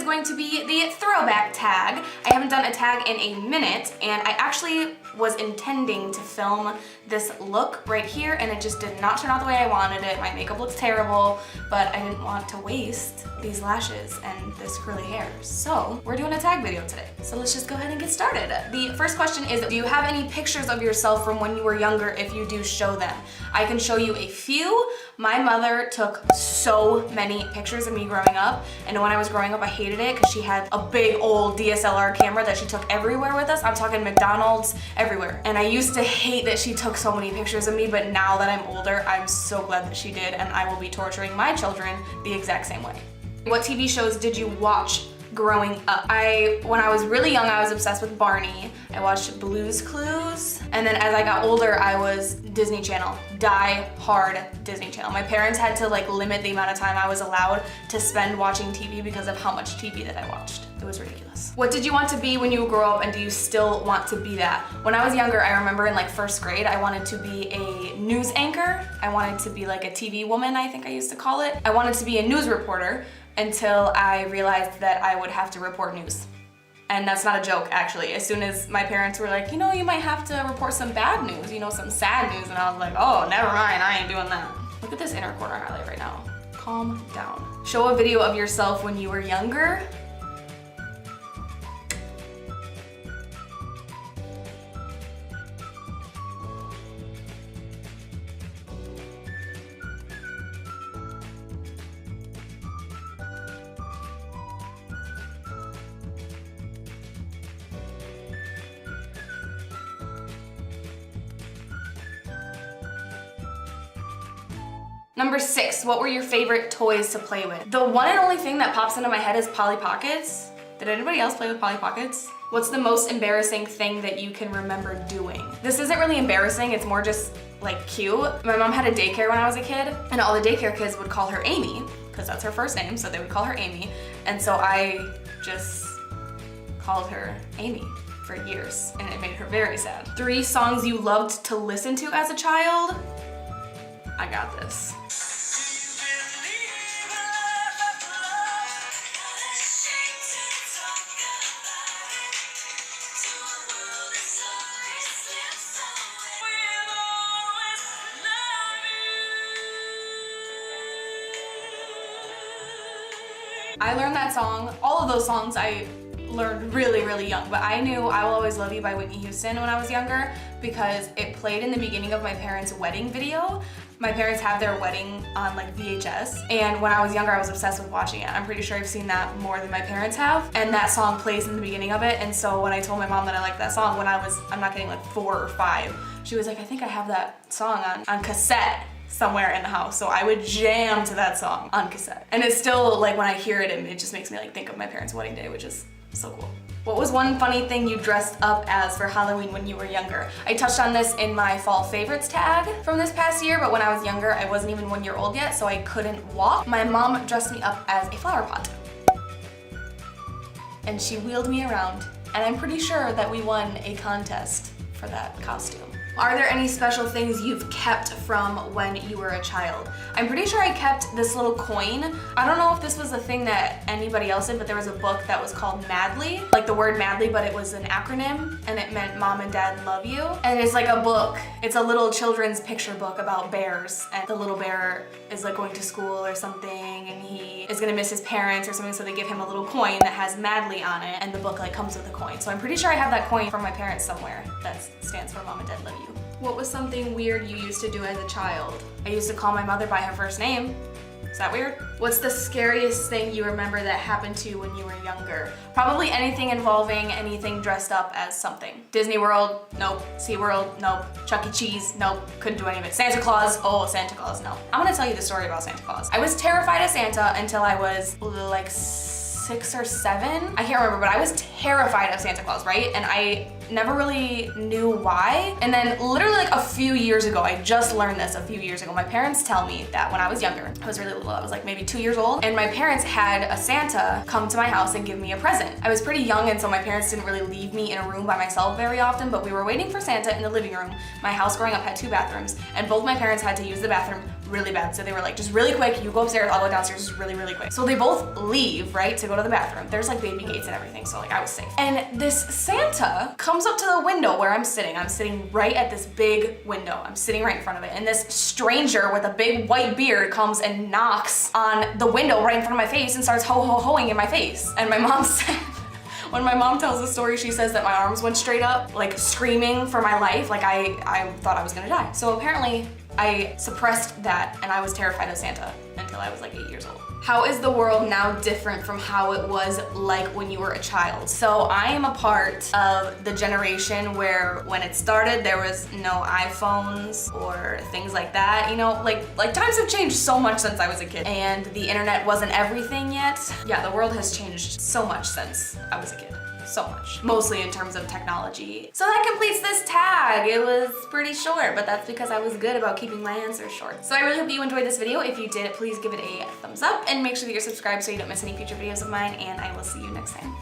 going to be the throwback tag. I haven't done a tag in a minute, and I actually was intending to film this look right here, and it just did not turn out the way I wanted it. My makeup looks terrible, but I didn't want to waste these lashes and this curly hair. So we're doing a tag video today. So let's just go ahead and get started. The first question is, do you have any pictures of yourself from when you were younger? If you do, show them. I can show you a few. My mother took so many pictures of me growing up, and when I was growing up I hated it because she had a big old DSLR camera that she took everywhere with us. I'm talking McDonald's, everywhere. And I used to hate that she took so many pictures of me, but now that I'm older, I'm so glad that she did, and I will be torturing my children the exact same way. What TV shows did you watch growing up? When I was really young, I was obsessed with Barney. I watched Blue's Clues, and then as I got older, I was Disney Channel, die-hard Disney Channel. My parents had to like limit the amount of time I was allowed to spend watching TV because of how much TV that I watched. It was ridiculous. What did you want to be when you grow up, and do you still want to be that? When I was younger, I remember in like first grade, I wanted to be a news anchor. I wanted to be like a TV woman, I think I used to call it. I wanted to be a news reporter until I realized that I would have to report news. And that's not a joke, actually. As soon as my parents were like, you know, you might have to report some bad news, you know, some sad news, and I was like, oh, never mind, I ain't doing that. Look at this inner corner highlight right now. Calm down. Show a video of yourself when you were younger. Number 6, what were your favorite toys to play with? The one and only thing that pops into my head is Polly Pockets. Did anybody else play with Polly Pockets? What's the most embarrassing thing that you can remember doing? This isn't really embarrassing, it's more just like cute. My mom had a daycare when I was a kid, and all the daycare kids would call her Amy, because that's her first name, so they would call her Amy. And so I just called her Amy for years, and it made her very sad. 3 songs you loved to listen to as a child? I got this. I learned that song, all of those songs I learned really, really young, but I knew I Will Always Love You by Whitney Houston when I was younger because it played in the beginning of my parents' wedding video. My parents have their wedding on like VHS, and when I was younger I was obsessed with watching it. I'm pretty sure I've seen that more than my parents have, and that song plays in the beginning of it. And so when I told my mom that I liked that song when I'm not kidding, like 4 or 5, she was like, I think I have that song on cassette somewhere in the house. So I would jam to that song on cassette. And it's still like when I hear it, it just makes me like think of my parents' wedding day, which is so cool. What was one funny thing you dressed up as for Halloween when you were younger? I touched on this in my fall favorites tag from this past year, but when I was younger, I wasn't even 1 year old yet, so I couldn't walk. My mom dressed me up as a flower pot. And she wheeled me around, and I'm pretty sure that we won a contest for that costume. Are there any special things you've kept from when you were a child? I'm pretty sure I kept this little coin. I don't know if this was a thing that anybody else did, but there was a book that was called Madly, like the word Madly, but it was an acronym, and it meant Mom and Dad Love You. And it's like a book. It's a little children's picture book about bears, and the little bear is like going to school or something, and he is gonna miss his parents or something, so they give him a little coin that has Madly on it, and the book like comes with a coin. So I'm pretty sure I have that coin from my parents somewhere that stands for Mom and Dad Love You. What was something weird you used to do as a child? I used to call my mother by her first name. Is that weird? What's the scariest thing you remember that happened to you when you were younger? Probably anything involving anything dressed up as something. Disney World, nope. SeaWorld, nope. Chuck E. Cheese, nope. Couldn't do any of it. Santa Claus, oh, Santa Claus, no. I'm gonna tell you the story about Santa Claus. I was terrified of Santa until I was like 6 or 7. I can't remember, but I was terrified of Santa Claus, right? And I never really knew why. And then literally like a few years ago, I just learned this a few years ago. My parents tell me that when I was younger, I was really little, I was like maybe 2 years old, and my parents had a Santa come to my house and give me a present. I was pretty young, and so my parents didn't really leave me in a room by myself very often, but we were waiting for Santa in the living room. My house growing up had 2 bathrooms, and both my parents had to use the bathroom really bad. So they were like, just really quick, you go upstairs, I'll go downstairs, just really, really quick. So they both leave, right, to go to the bathroom. There's like baby gates and everything, so like I was safe. And this Santa comes up to the window where I'm sitting. I'm sitting right at this big window. I'm sitting right in front of it. And this stranger with a big white beard comes and knocks on the window right in front of my face and starts ho-ho-hoing in my face. And my mom said, when my mom tells the story, she says that my arms went straight up, like screaming for my life, like I thought I was gonna die. So apparently I suppressed that and I was terrified of Santa until I was like 8 years old. How is the world now different from how it was like when you were a child? So I am a part of the generation where when it started, there was no iPhones or things like that. You know, like times have changed so much since I was a kid and the internet wasn't everything yet. Yeah, the world has changed so much since I was a kid. So much, mostly in terms of technology. So that completes this tag. It was pretty short, but that's because I was good about keeping my answers short. So I really hope you enjoyed this video. If you did, please give it a thumbs up and make sure that you're subscribed so you don't miss any future videos of mine, and I will see you next time.